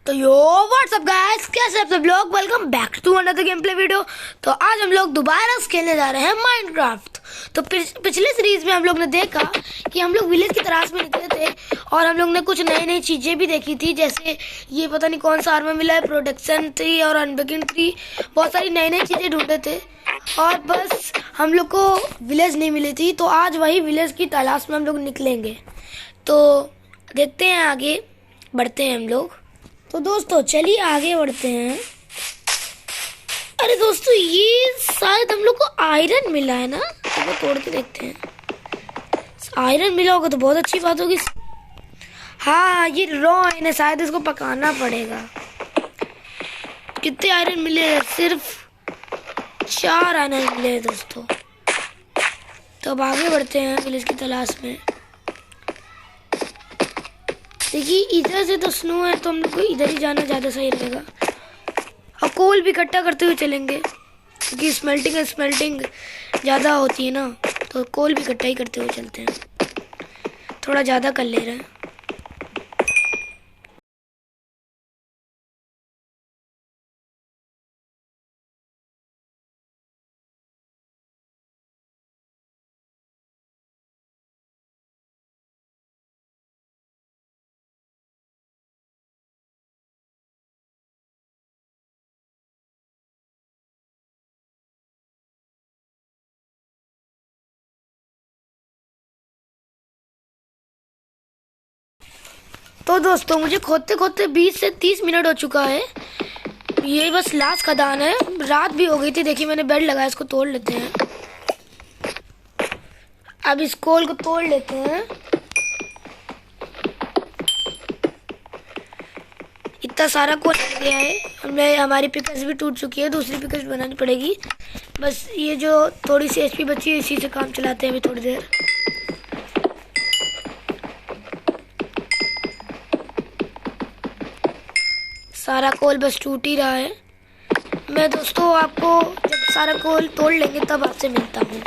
तो यो WhatsApp guys, कैसे आप सब लोग। Welcome back to another game play video. तो आज हम लोग दोबारा खेलने जा रहे हैं माइनक्राफ्ट। तो पिछले सीरीज में हम लोग ने देखा कि हम लोग विलेज की तलाश में निकले थे और हम लोग ने कुछ नई नई चीज़ें भी देखी थी, जैसे ये पता नहीं कौन सा आर्मर मिला है, प्रोटेक्शन ट्री और अनब्रेकिंग ट्री, बहुत सारी नई नई चीज़ें ढूंढे थे और बस हम लोग को विलेज नहीं मिली थी। तो आज वही विलेज की तलाश में हम लोग निकलेंगे। तो देखते हैं, आगे बढ़ते हैं हम लोग। तो दोस्तों चलिए आगे बढ़ते हैं। अरे दोस्तों, ये शायद हम लोग को आयरन मिला है ना, तो तोड़ के देखते हैं। आयरन मिला होगा तो बहुत अच्छी बात होगी। हाँ, ये रॉ आयरन है, शायद इसको पकाना पड़ेगा। कितने आयरन मिले हैं? सिर्फ 4 आयरन मिले हैं दोस्तों। तो अब आगे बढ़ते हैं विलेज की तलाश में। देखिए इधर से तो स्नो है, तो हम लोग को इधर ही जाना ज़्यादा सही रहेगा। और कोल भी इकट्ठा करते हुए चलेंगे, क्योंकि स्मेल्टिंग ज़्यादा होती है ना, तो कोल भी इकट्ठा ही करते हुए चलते हैं। थोड़ा ज़्यादा कर ले रहे हैं। तो दोस्तों मुझे खोदते खोदते 20 से 30 मिनट हो चुका है। ये बस लास्ट खदान है, रात भी हो गई थी। देखिए मैंने बेड लगाया, इसको तोड़ लेते हैं। अब इस कोल को तोड़ लेते हैं। इतना सारा कोल लग गया है। हमारी पिकस भी टूट चुकी है, दूसरी पिकस बनानी पड़ेगी। बस ये जो थोड़ी सी एचपी बची है, इसी से काम चलाते हैं अभी थोड़ी देर। सारा कोल बस टूट ही रहा है। मैं दोस्तों आपको जब सारा कोल तोड़ लेंगे तब आपसे मिलता हूँ।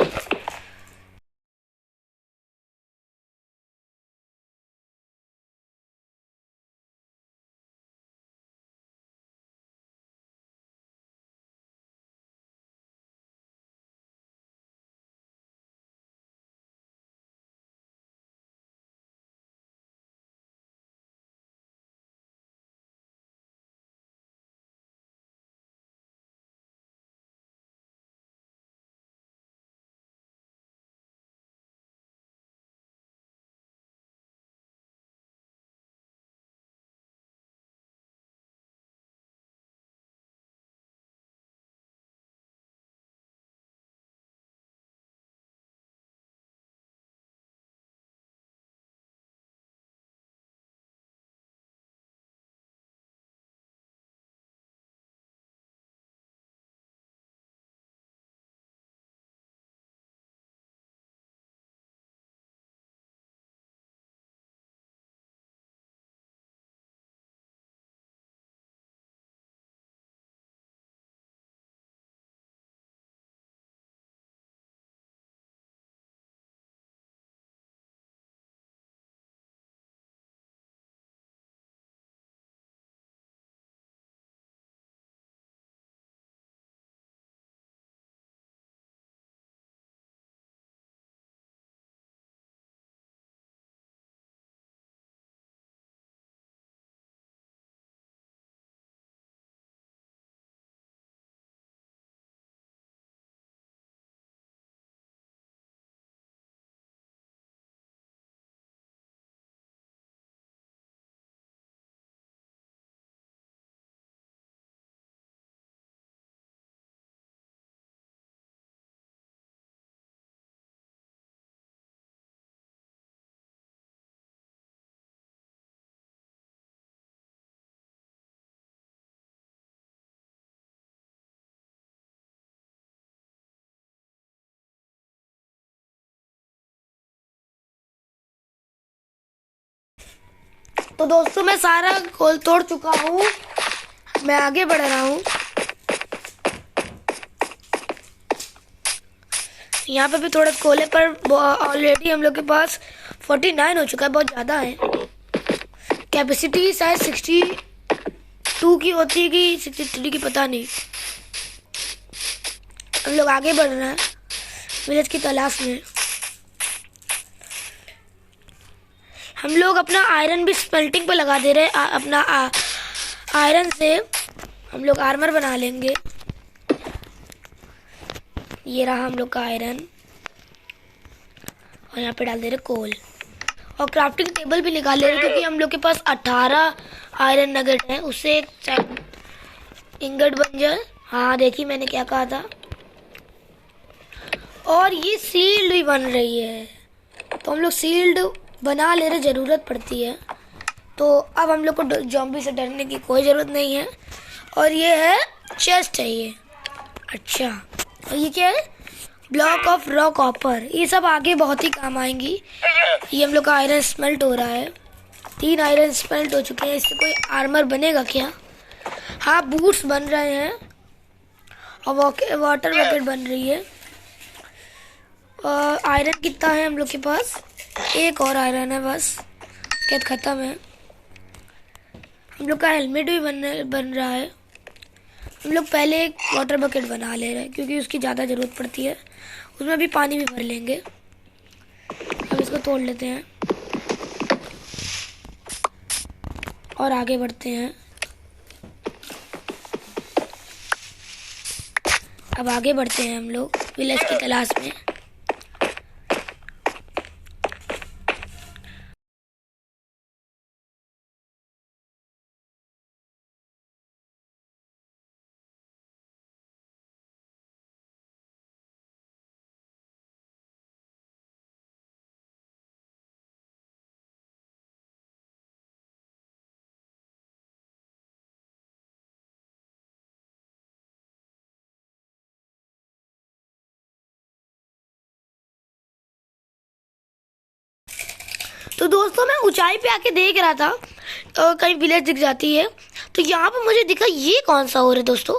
तो दोस्तों मैं सारा कोल तोड़ चुका हूँ, मैं आगे बढ़ रहा हूँ। यहाँ पे भी थोड़ा कोले, पर ऑलरेडी हम लोग के पास 49 हो चुका है, बहुत ज़्यादा है। कैपेसिटी शायद 60 2 की होती है कि 63 की, पता नहीं। हम लोग आगे बढ़ रहे हैं विलेज की तलाश में। हम लोग अपना आयरन भी स्मेल्टिंग पे लगा दे रहे हैं। अपना आयरन से हम लोग आर्मर बना लेंगे। ये रहा हम लोग का आयरन, और यहाँ पे डाल दे रहे कोल, और क्राफ्टिंग टेबल भी निकाल ले रहे क्योंकि हम लोग के पास 18 आयरन नगेट है। उससे एक इंगट बन जाए। हाँ देखिए मैंने क्या कहा था। और ये सील्ड भी बन रही है, तो हम लोग सील्ड बना ले रहे, ज़रूरत पड़ती है। तो अब हम लोग को जॉम्बी से डरने की कोई ज़रूरत नहीं है। और ये है चेस्ट है ये। अच्छा, और ये क्या है? Block of raw copper. ये सब आगे बहुत ही काम आएंगी। ये हम लोग का आयरन स्मेल्ट हो रहा है। 3 आयरन स्मेल्ट हो चुके हैं। इससे कोई आर्मर बनेगा क्या? हाँ, बूट्स बन रहे हैं और वाटर बकेट बन रही है। और आयरन कितना है हम लोग के पास? 1 और आयरन है बस, क्या ख़त्म है। हम लोग का हेलमेट भी बन रहा है। हम लोग पहले एक वाटर बकेट बना ले रहे हैं क्योंकि उसकी ज़्यादा ज़रूरत पड़ती है। उसमें भी पानी भी भर लेंगे। अब इसको तोड़ लेते हैं और आगे बढ़ते हैं। अब आगे बढ़ते हैं हम लोग विलेज की तलाश में। तो दोस्तों मैं ऊंचाई पे आके देख रहा था, कहीं विलेज दिख जाती है। तो यहाँ पे मुझे दिखा ये कौन सा और है दोस्तों।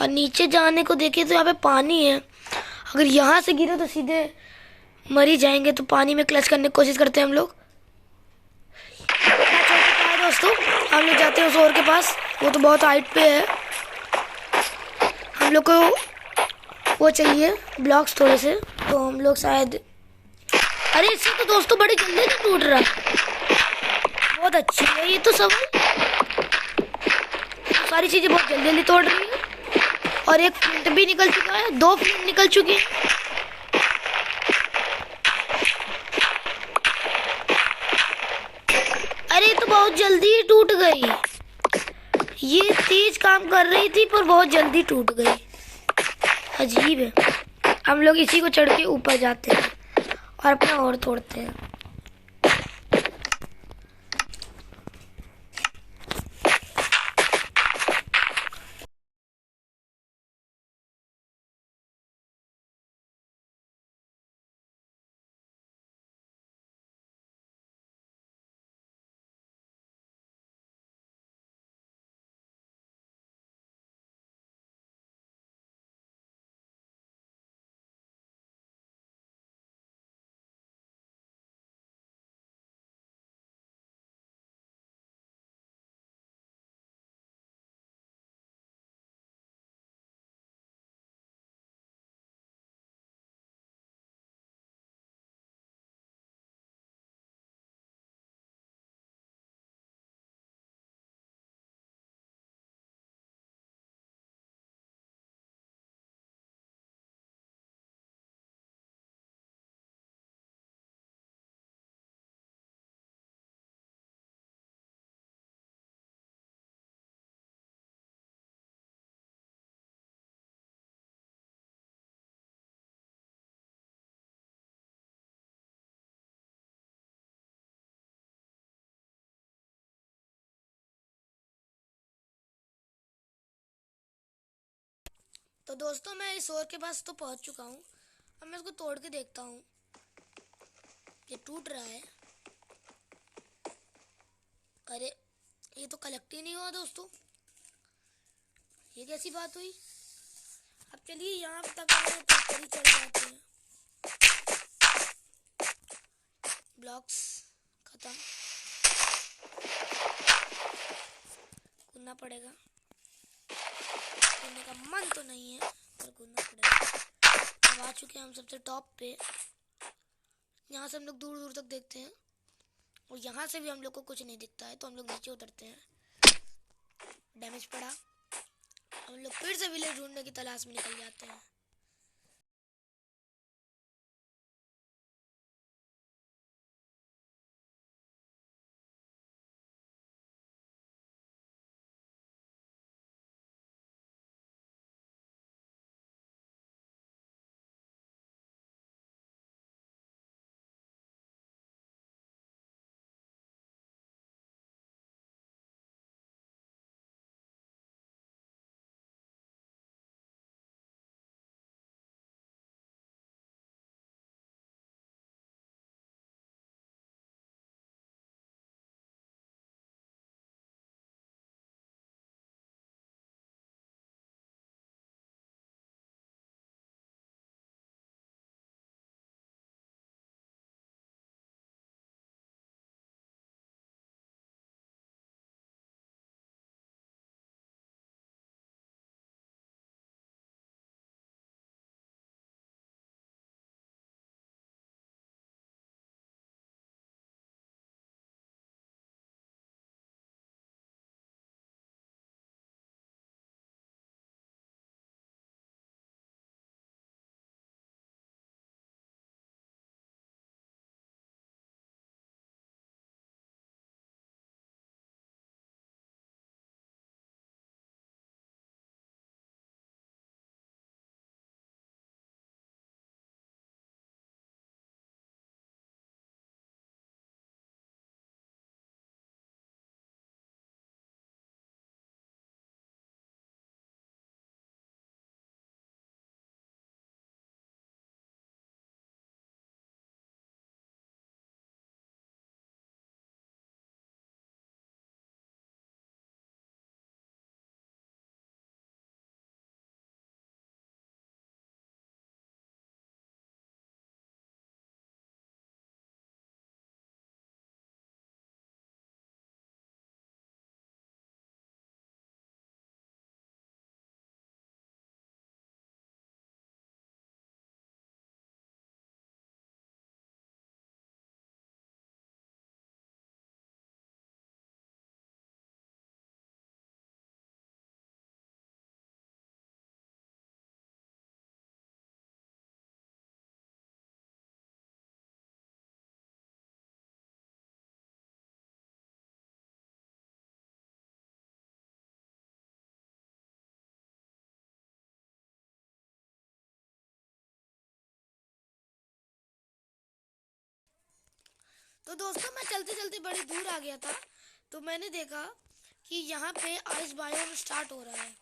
और नीचे जाने को देखे तो यहाँ पे पानी है। अगर यहाँ से गिरे तो सीधे मर ही जाएंगे। तो पानी में क्लच करने की कोशिश करते हैं हम लोग। दोस्तों हम लोग जाते हैं उस और के पास। वो तो बहुत हाइट पे है। हम लोग को वो चाहिए ब्लॉक्स थोड़े से, तो हम लोग शायद, अरे इससे तो दोस्तों बड़ी जल्दी से टूट रहा है। बहुत अच्छी है ये तो सब। सारी चीजें बहुत जल्दी जल्दी तोड़ रही है। और एक फ्लिंट भी निकल चुका है, 2 फ्लिंट निकल चुके हैं। अरे तो बहुत जल्दी ही टूट गई। ये तेज काम कर रही थी पर बहुत जल्दी टूट गई। अजीब है। हम लोग इसी को चढ़ के ऊपर जाते हैं और अपना और तोड़ते हैं। तो दोस्तों मैं इस और के पास तो पहुंच चुका हूँ। अब मैं इसको तोड़ के देखता हूँ। ये टूट रहा है। अरे ये तो कलेक्ट ही नहीं हुआ दोस्तों। ये कैसी बात हुई। अब चलिए यहाँ तक चढ़ जाते हैं। ब्लॉक्स खत्म। कूदना पड़ेगा। कूदने का मन तो नहीं है पर कूदना पड़ेगा। अब आ चुके हैं हम सबसे टॉप पे। यहाँ से हम लोग दूर दूर तक देखते हैं और यहाँ से भी हम लोग को कुछ नहीं दिखता है, तो हम लोग नीचे उतरते हैं। डैमेज पड़ा। हम लोग फिर से विलेज ढूंढने की तलाश में निकल जाते हैं। तो दोस्तों मैं चलते चलते बड़ी दूर आ गया था, तो मैंने देखा कि यहाँ पे आइस बायोम स्टार्ट हो रहा है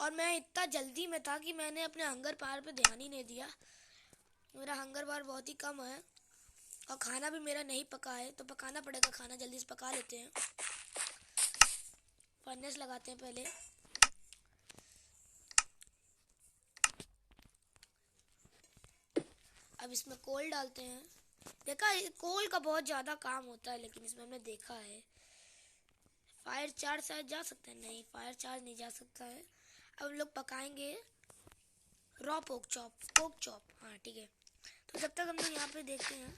और मैं इतना जल्दी में था कि मैंने अपने हंगर बार पे ध्यान ही नहीं दिया। मेरा हंगर बार बहुत ही कम है और खाना भी मेरा नहीं पका है, तो पकाना पड़ेगा। खाना जल्दी से पका लेते हैं। फर्नेस लगाते हैं पहले। अब इसमें कोल डालते हैं। देखा कोल का बहुत ज़्यादा काम होता है, लेकिन इसमें हमने देखा है फायर चार्ज शायद जा सकता है। नहीं, फायर चार्ज नहीं जा सकता है। अब हम लोग पकाएंगे रॉ पोक चॉप। हाँ ठीक है। तो जब तक हम लोग यहाँ पे देखते हैं,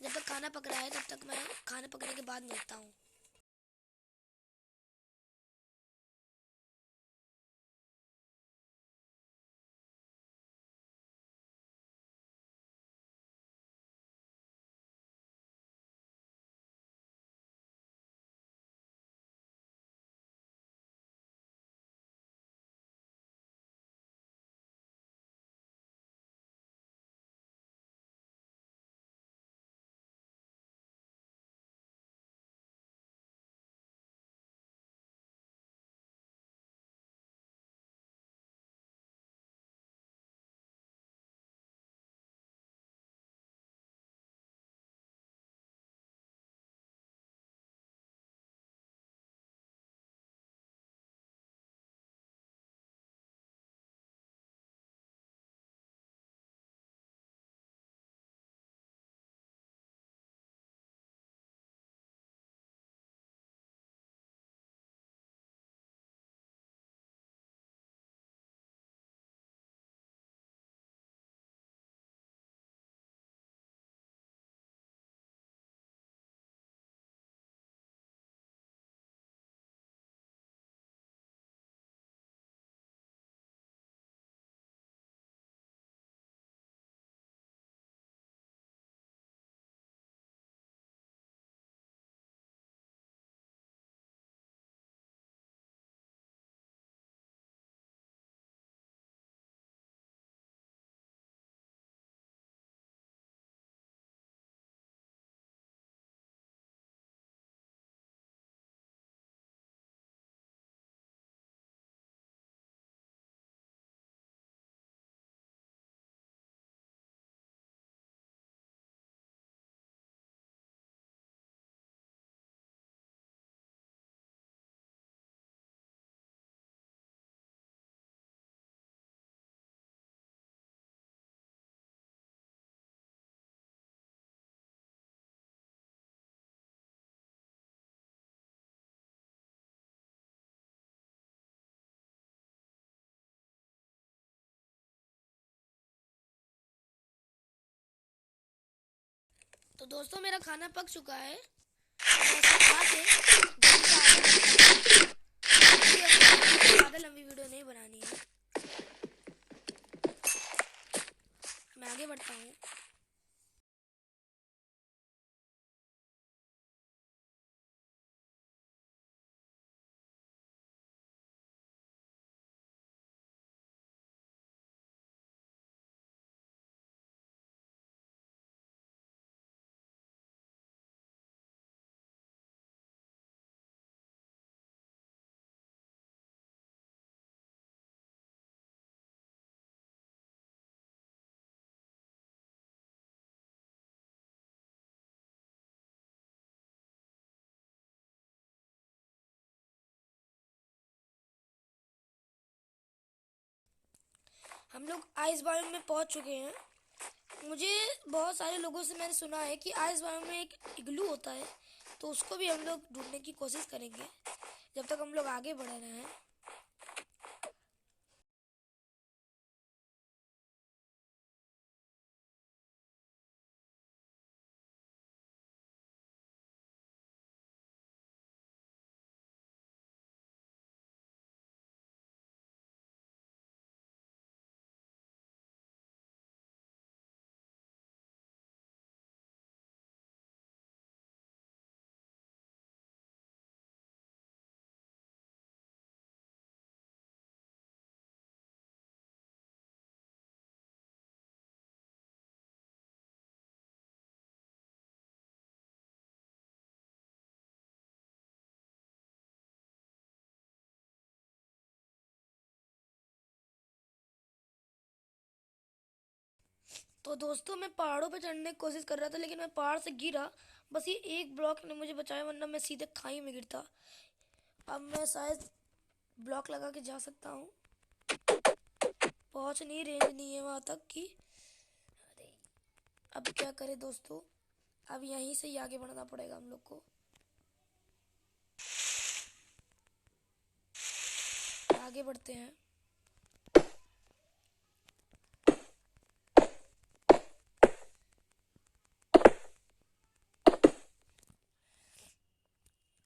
जब तक खाना पक रहा है तब तक मैं खाना पकने के बाद मिलता हूँ। तो दोस्तों मेरा खाना पक चुका है। मैं इसे खा के जल्दी से आगे बढ़ता हूँ। मुझे अपनी ज़्यादा लंबी वीडियो नहीं बनानी है। मैं आगे बढ़ता हूँ। हम लोग आइस बायोम में पहुंच चुके हैं। मुझे बहुत सारे लोगों से मैंने सुना है कि आइस बायोम में एक इग्लू होता है, तो उसको भी हम लोग ढूंढने की कोशिश करेंगे जब तक हम लोग आगे बढ़ रहे हैं। तो दोस्तों मैं पहाड़ों पे चढ़ने की कोशिश कर रहा था, लेकिन मैं पहाड़ से गिरा। बस ये एक ब्लॉक ने मुझे बचाया, वरना मैं सीधे खाई में गिरता। अब मैं शायद ब्लॉक लगा के जा सकता हूँ। पहुँच नहीं, रेंज नहीं है वहाँ तक की। अरे अब क्या करें दोस्तों, अब यहीं से ही आगे बढ़ना पड़ेगा हम लोग को। आगे बढ़ते हैं।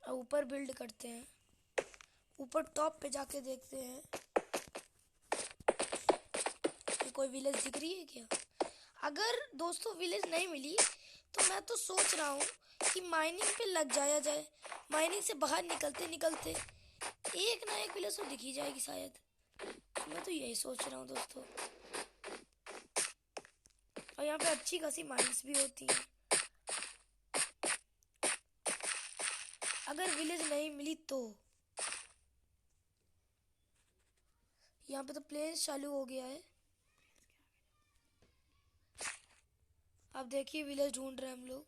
अब ऊपर बिल्ड करते हैं। ऊपर टॉप पे जाके देखते हैं कि कोई विलेज दिख रही है क्या। अगर दोस्तों विलेज नहीं मिली तो मैं तो सोच रहा हूँ कि माइनिंग पे लग जाया जाए। माइनिंग से बाहर निकलते निकलते एक ना एक विलेज तो दिख ही जाएगी शायद। मैं तो यही सोच रहा हूँ दोस्तों। और यहाँ पे अच्छी खासी माइनिंग्स भी होती हैं। अगर विलेज नहीं मिली तो यहाँ पे तो प्लेन्स चालू हो गया है। अब देखिए विलेज ढूंढ रहे हैं हम लोग।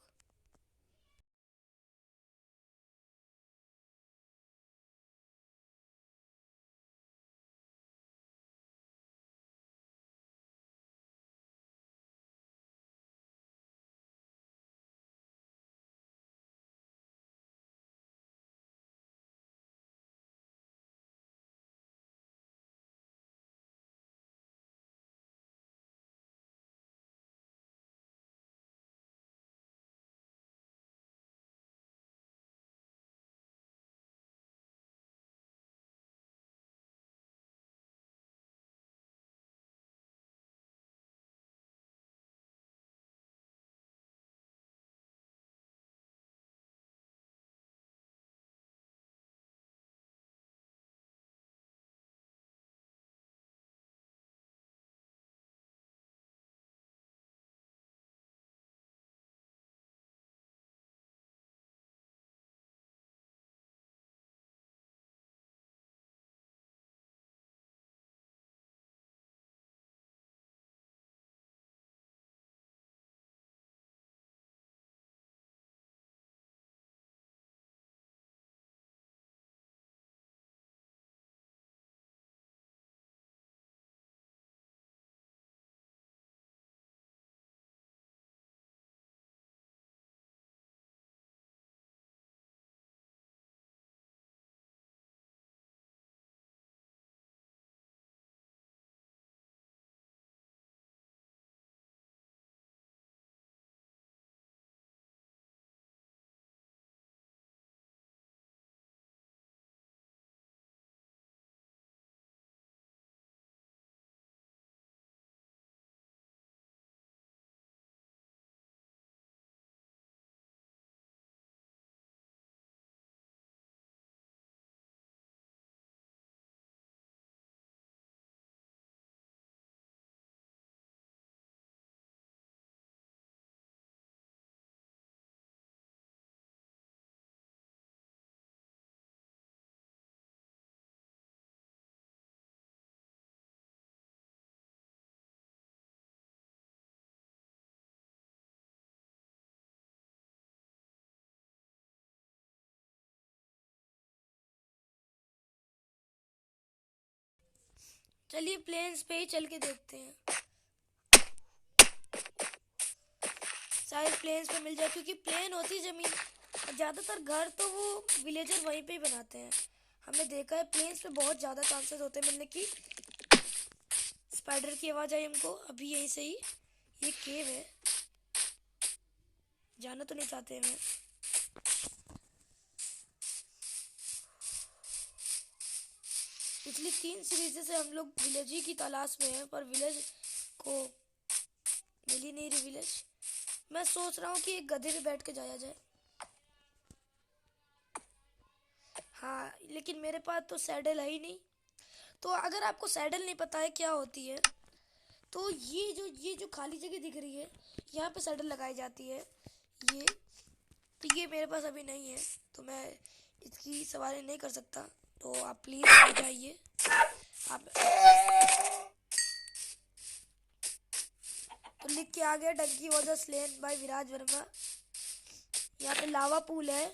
चलिए प्लेन्स पे ही चल के देखते हैं, शायद प्लेन्स पे मिल जाए, क्योंकि प्लेन होती जमीन और ज़्यादातर घर तो वो विलेजर वहीं पे ही बनाते हैं। हमने देखा है प्लेन्स पे बहुत ज़्यादा चांसेस होते हैं मिलने की। स्पाइडर की आवाज़ आई हमको अभी यहीं से ही। ये केव है, जाना तो नहीं चाहते हमें। पिछली 3 सीरीज से हम लोग विलेज ही की तलाश में हैं, पर विलेज को मिल ही नहीं रही विलेज। मैं सोच रहा हूँ कि एक गधे पे बैठ के जाया जाए। हाँ, लेकिन मेरे पास तो सैडल है ही नहीं। तो अगर आपको सैडल नहीं पता है क्या होती है, तो ये जो खाली जगह दिख रही है, यहाँ पे सैडल लगाई जाती है। ये मेरे पास अभी नहीं है, तो मैं इसकी सवारी नहीं कर सकता। तो आप प्लीज़ आ जाइए। आप तो लिख के आ गया, डंकी वॉज स्लेन बाय विराज वर्मा। यहाँ पे लावा पूल है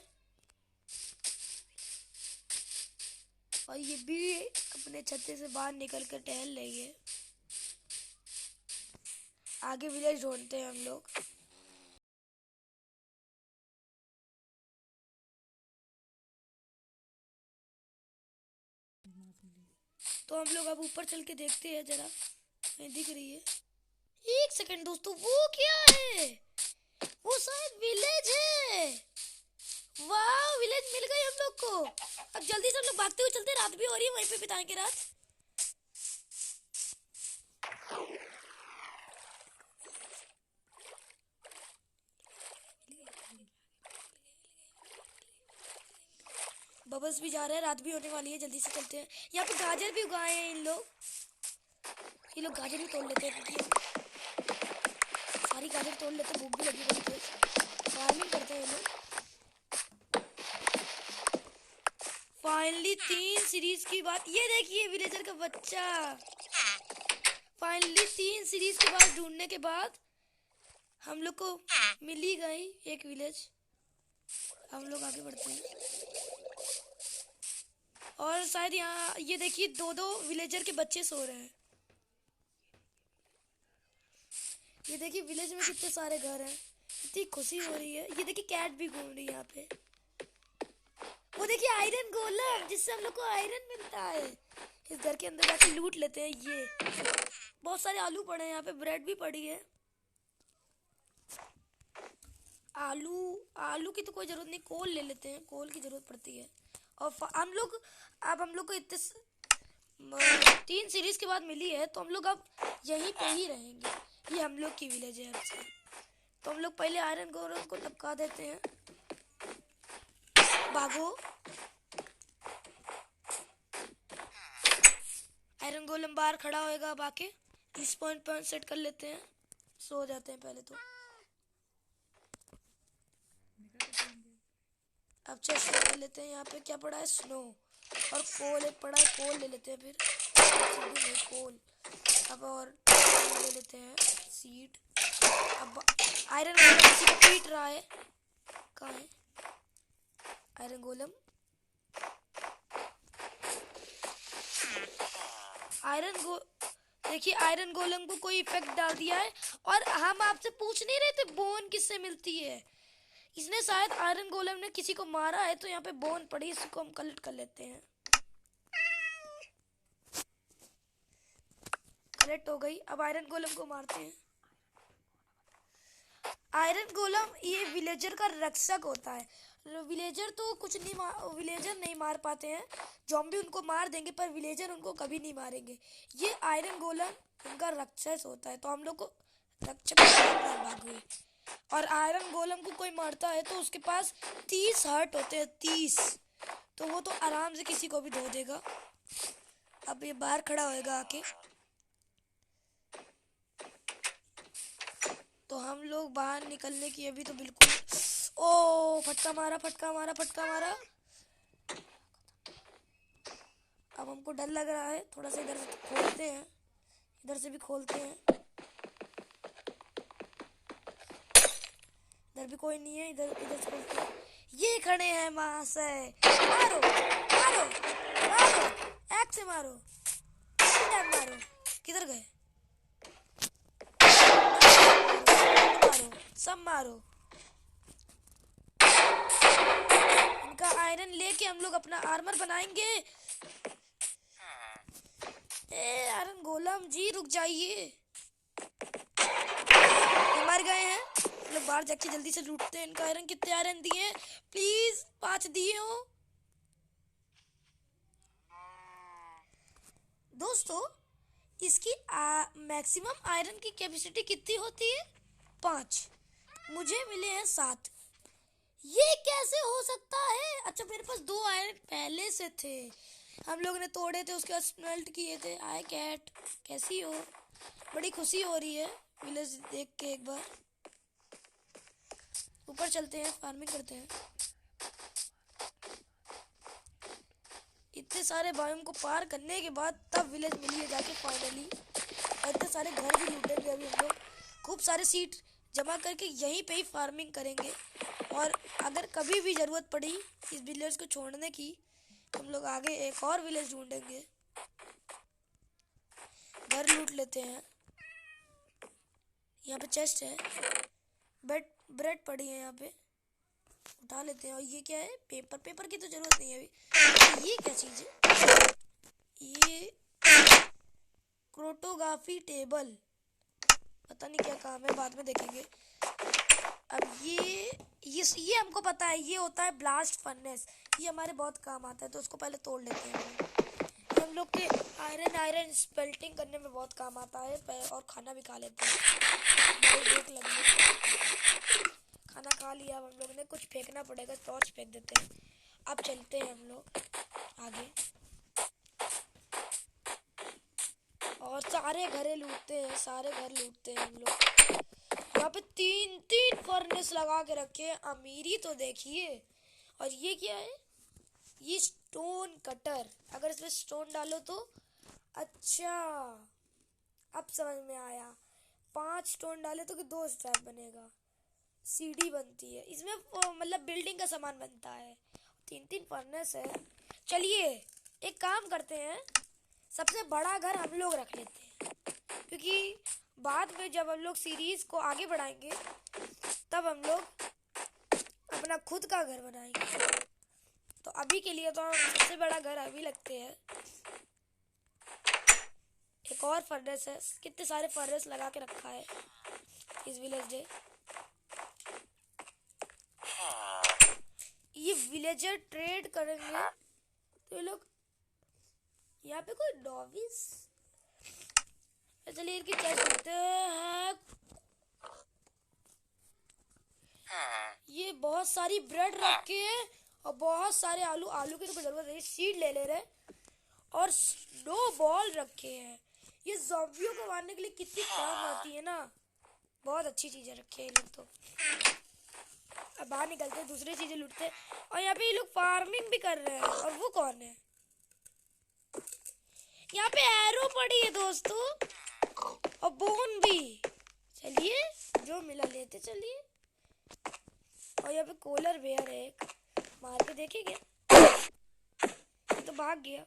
और ये भी अपने छत्ते से बाहर निकल कर टहल रही है। आगे विलेज ढूंढते हैं हम लोग। तो हम लोग अब ऊपर चल के देखते हैं जरा, नहीं दिख रही है। एक सेकंड दोस्तों, वो क्या है? वो शायद विलेज है। वाह, विलेज मिल गई हम लोग को। अब जल्दी से हम लोग भागते हुए चलते, रात भी हो रही है, वहीं पे बिताएंगे रात। बबल्स भी जा रहे हैं, रात भी होने वाली है, जल्दी से चलते हैं। यहाँ पे गाजर भी उगाए हैं इन लोग। ये लोग गाजर भी तोड़ लेते हैं, सारी गाजर तोड़ लेते हैं। भूख भी लगी है, फार्मिंग करते हैं ये लोग। फाइनली 3 सीरीज की बात, ये देखिए विलेजर का बच्चा। फाइनली 3 सीरीज के बाद ढूंढने के बाद हम लोग को मिल ही गई एक विलेज। हम लोग आगे बढ़ते हैं और शायद यहाँ ये देखिए 2-2 विलेजर के बच्चे सो रहे हैं। ये देखिए विलेज में कितने सारे घर हैं, इतनी खुशी हो रही है। ये देखिए कैट भी घूम रही है यहाँ पे। वो देखिए आयरन गोलम, जिससे हम लोग को आयरन मिलता है। इस घर के अंदर जाके लूट लेते हैं। ये बहुत सारे आलू पड़े हैं यहाँ पे, ब्रेड भी पड़ी है। आलू की तो कोई जरूरत नहीं, कोल ले लेते हैं, कोल की जरूरत पड़ती है। और हम लोग को इतने 3 सीरीज के बाद मिली है, तो हम लोग अब यहीं पे ही रहेंगे। ये हम लोग की विलेज है अब से। तो हम लोग पहले आयरन गोलम को टपका देते हैं। भागो, आयरन गोलम बाहर खड़ा होएगा। अब आके इस पॉइंट सेट कर लेते हैं, सो जाते हैं पहले तो। अब चेस्ट ले लेते हैं। यहाँ पे क्या पड़ा है? स्नो और कोल एक पड़ा है, कोल ले लेते हैं। फिर कोल अब और ले लेते हैं सीड। अब आयरन गोलम किसी को पीट रहा है, कहाँ है आयरन गोलम? देखिए आयरन गोलम को कोई इफेक्ट डाल दिया है। और हम आपसे पूछ नहीं रहे थे बोन किससे मिलती है? इसने शायद आयरन गोलम ने किसी को मारा है, तो यहाँ पे बोन पड़ी, इसको हम कलेक्ट कर लेते हैं। कलेक्ट हो गई। अब आयरन गोलम को मारते हैं। आयरन गोलम ये विलेजर का रक्षक होता है। विलेजर तो कुछ नहीं विलेजर नहीं मार पाते हैं, जॉम्बी उनको मार देंगे, पर विलेजर उनको कभी नहीं मारेंगे। ये आयरन गोलम उनका रक्षक होता है, तो हम लोग को रक्षक भागो। और आयरन गोलम को कोई मारता है तो उसके पास 30 हार्ट होते हैं, 30। तो वो तो आराम से किसी को भी धो देगा। अब ये बाहर खड़ा होएगा आके, तो हम लोग बाहर निकलने की अभी तो बिल्कुल। ओ फटका मारा। अब हमको डर लग रहा है थोड़ा सा। इधर से खोलते हैं, इधर से भी खोलते हैं। इधर भी कोई नहीं है, इधर से खोलते हैं। ये खड़े हैं महाशय, मारो, एक्स से मारो। जल्दी टैग मारो। किधर गए? मारो, सब मारो। इनका आयरन लेके हम लोग अपना आर्मर बनाएंगे। ए आयरन गोलम जी रुक जाइए, ये मर गए हैं। हम लोग बाहर जाके जल्दी से लूटते हैं इनका आयरन। कितने आयरन दिए? प्लीज 5 दिए हो दोस्तों। इसकी मैक्सिमम आयरन की कैपेसिटी कितनी होती है? 5। मुझे मिले हैं 7। ये कैसे हो सकता है? अच्छा मेरे पास 2 आयरन पहले से थे, हम लोग ने तोड़े थे, उसके बाद स्मेल्ट किए थे। आए कैट, कैसी हो? बड़ी खुशी हो रही है विलेज देख के। एक बार ऊपर चलते हैं, फार्मिंग करते हैं। इतने सारे बायोम को पार करने के बाद तब विलेज मिली है जाके फाइनली। और इतने सारे घर भी लूटेंगे अभी हम लोग। खूब सारे सीट जमा करके यहीं पे ही फार्मिंग करेंगे। और अगर कभी भी ज़रूरत पड़ी इस विलेज को छोड़ने की, हम लोग आगे एक और विलेज ढूंढेंगे। घर लूट लेते हैं। यहाँ पे चेस्ट है, ब्रेड पड़ी है यहाँ पे, उठा लेते हैं। और ये क्या है? पेपर की तो जरूरत नहीं है अभी। ये क्या चीज़ है? ये क्रोटोग्राफी टेबल, पता नहीं क्या काम है, बाद में देखेंगे। अब ये हमको पता है, ये होता है ब्लास्ट फर्नेस। ये हमारे बहुत काम आता है, तो उसको पहले तोड़ लेते हैं। ये हम लोग के आयरन स्पेल्टिंग करने में बहुत काम आता है। और खाना भी खा लेते हैं। भूख लगी, खाना खा लिया हम लोग ने। कुछ फेंकना पड़ेगा, टॉर्च फेंक देते हैं। अब चलते हैं हम लोग आगे और सारे घर लूटते हैं। हम लोग यहाँ पे 3 फर्नेस लगा के रखे हैं। अमीरी तो देखिए। और ये क्या है? ये स्टोन कटर। अगर इसमें स्टोन डालो तो, अच्छा अब समझ में आया। 5 स्टोन डाले तो 2 स्ट्रैप बनेगा। सीढ़ी बनती है इसमें, मतलब बिल्डिंग का सामान बनता है। 3 फर्नेस है। चलिए एक काम करते हैं, सबसे बड़ा घर हम लोग रख लेते हैं, क्योंकि बाद में जब हम लोग सीरीज को आगे बढ़ाएंगे तब हम लोग अपना खुद का घर बनाएंगे। तो अभी के लिए तो हम सबसे बड़ा घर अभी लगते हैं। एक और फर्नेस है। कितने सारे फर्नेस लगा के रखा है इस विलेज डे। ये विलेजर ट्रेड करेंगे तो ये लोग, यहाँ पे कोई डॉविस, चलिए इनकी चेस्ट करते हैं। ये बहुत सारी ब्रेड रखे हैं और बहुत सारे आलू की तो जरूरत नहीं, सीड ले रहे और स्नो बॉल रखे हैं। ये ज़ॉम्बियों को मारने के लिए कितनी काम आती है ना। बहुत अच्छी चीजें रखी है ये लोग। तो अब बाहर निकलते हैं, दूसरी चीजें लूटते हैं। और यहाँ पे ये लोग फार्मिंग भी कर रहे हैं। और वो कौन है? यहाँ पे एरो पड़ी है दोस्तों, और बोन भी। चलिए जो मिला लेते चलिए। और यहाँ पे कोलर बेयर है, एक मार के देखेंगे। तो भाग गया।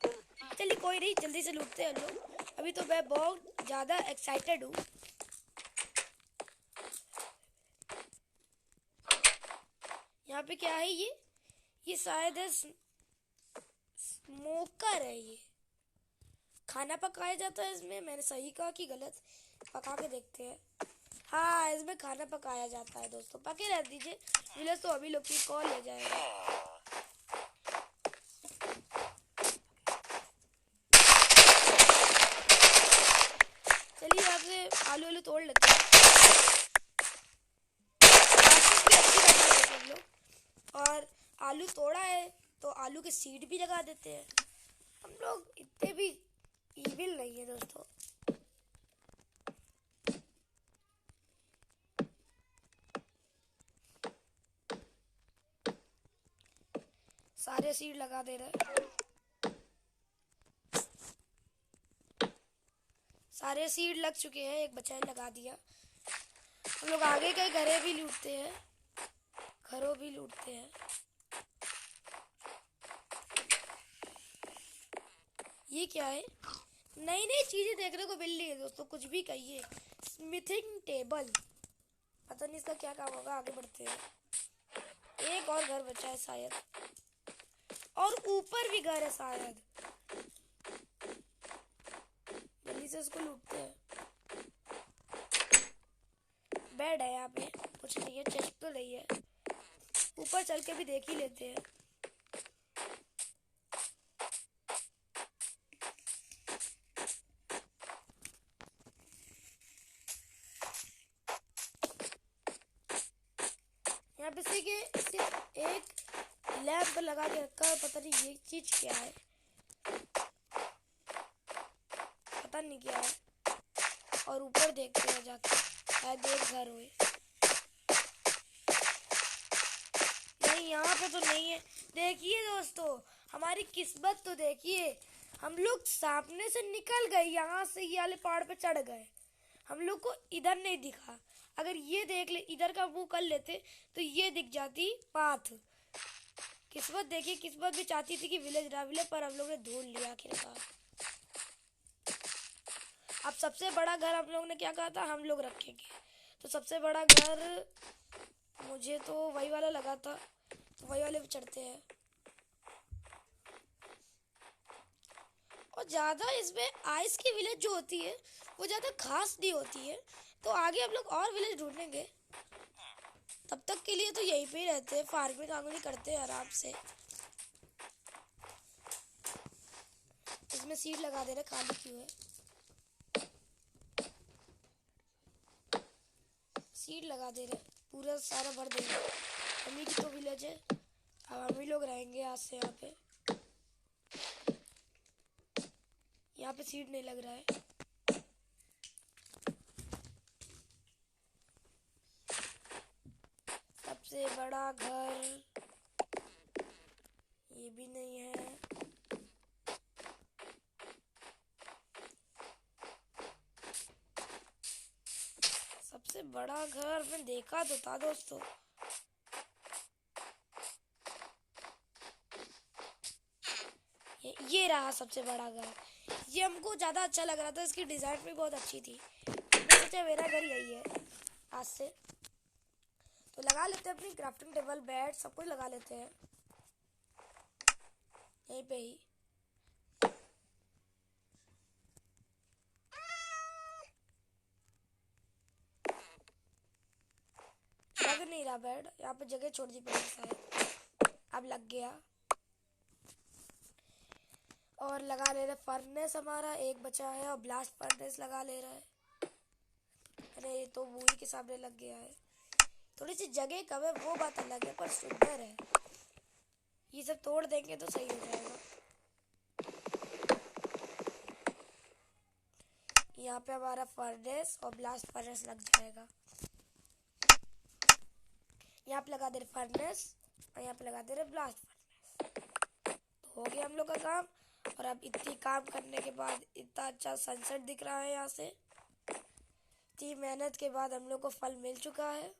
चलिए कोई नहीं, जल्दी से लूटते हैं हम लोग। अभी तो मैं बहुत ज्यादा एक्साइटेड हूँ। यहाँ पे क्या है? ये शायद है स्मोकर है। ये खाना पकाया जाता है इसमें। मैंने सही कहा कि गलत? पका के देखते हैं। हाँ इसमें खाना पकाया जाता है दोस्तों। पके रह दीजिए, विलेज तो अभी लोग की कॉल ले जाएगा। चलिए यहाँ से आलू तोड़ लेते हैं। हम लोग और आलू तोड़ा है तो आलू के सीड भी लगा देते हैं। हम लोग इतने भी ईविल नहीं है दोस्तों। सारे सीड लगा दे रहे। सारे सीड लग चुके हैं, एक बचा लगा दिया। हम लोग आगे के घरे भी लूटते हैं, घरों भी लूटते हैं। ये क्या है? नई नई चीजें देखने को मिल रही है दोस्तों, कुछ भी कहिए। स्मिथिंग टेबल, पता नहीं इसका क्या काम होगा, आगे बढ़ते हैं। एक और घर बचा है शायद, और ऊपर भी घर है शायद, जल्दी से उसको लूटते हैं। बेड है यहाँ पे, कुछ नहीं है, चेस्ट तो नहीं है। ऊपर चल के भी देख ही लेते हैं। यहाँ पे सिर्फ एक लैंप लगा के रखा है, पता नहीं ये चीज क्या है, पता नहीं क्या है। और ऊपर देखते हैं जाके, शायद एक घर हुए। नहीं, यहाँ पे तो नहीं है। देखिए दोस्तों, हमारी किस्मत तो देखिए, हम लोग सामने से निकल गए, यहाँ से ये वाले पहाड़ पे चढ़ गए, हम लोग को इधर नहीं दिखा। अगर ये देख ले, इधर का मुंह कर लेते तो ये दिख जाती पाथ। किस्मत देखिए, किस्मत भी चाहती थी कि विलेज ना मिले, पर हम लोग ने ढूंढ लिया आखिरकार। अब सबसे बड़ा घर हम लोग ने क्या कहा था, हम लोग रखेंगे, तो सबसे बड़ा घर मुझे तो वही वाला लगा था, तो वही वाले पे चढ़ते हैं। और ज़्यादा इसमें आइस की विलेज जो होती है वो ज़्यादा खास नहीं होती है, तो आगे हम लोग और विलेज ढूंढेंगे। तब तक के लिए तो यहीं पे ही रहते हैं, फार्मिंग वार्मिंग करते हैं आराम से। इसमें सीड लगा दे रहे, खाली क्यों है? सीड लगा दे रहे, पूरा सारा भर देंगे। हम ही की तो विलेज है, अब हम ही लोग रहेंगे आज से यहाँ पे। यहाँ पे सीड नहीं लग रहा है। सबसे बड़ा घर ये भी नहीं है। सबसे बड़ा घर मैं देखा तो था दोस्तों, ये रहा सबसे बड़ा घर। ये हमको ज़्यादा अच्छा लग रहा था, इसकी डिज़ाइन भी बहुत अच्छी थी। मैं सोचा मेरा घर यही है आज से। तो लगा लेते हैं अपनी क्राफ्टिंग टेबल, बेड, सब कुछ लगा लेते हैं यहीं पे ही। लग नहीं रहा बेड, यहाँ पे जगह छोड़ दी पड़ी शायद, अब लग गया। और लगा ले रहे फर्नेस, हमारा एक बचा है, और ब्लास्ट फर्नेस लगा ले रहा है। अरे ये तो मूवी के सामने लग गया है। थोड़ी सी जगह कम है वो बात अलग है, पर सुंदर है। ये सब तोड़ देंगे तो सही हो जाएगा। यहाँ पे हमारा फर्नेस और ब्लास्ट फर्नेस लग जाएगा। यहाँ पे लगा दे रहे फर्नेस और यहाँ पे लगा दे रहे ब्लास्ट फर्नेस। तो हो गया हम लोग का काम। और अब इतनी काम करने के बाद इतना अच्छा सनसेट दिख रहा है यहाँ से। इतनी मेहनत के बाद हम लोग को फल मिल चुका है।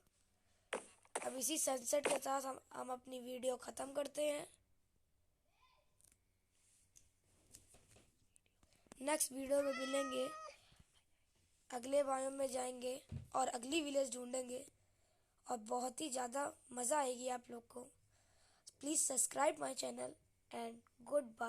अब इसी सनसेट के साथ हम अपनी वीडियो ख़त्म करते हैं। नेक्स्ट वीडियो में मिलेंगे, अगले बायोम में जाएंगे और अगली विलेज ढूंढेंगे, और बहुत ही ज़्यादा मज़ा आएगी आप लोग को। Please subscribe my channel and good bye.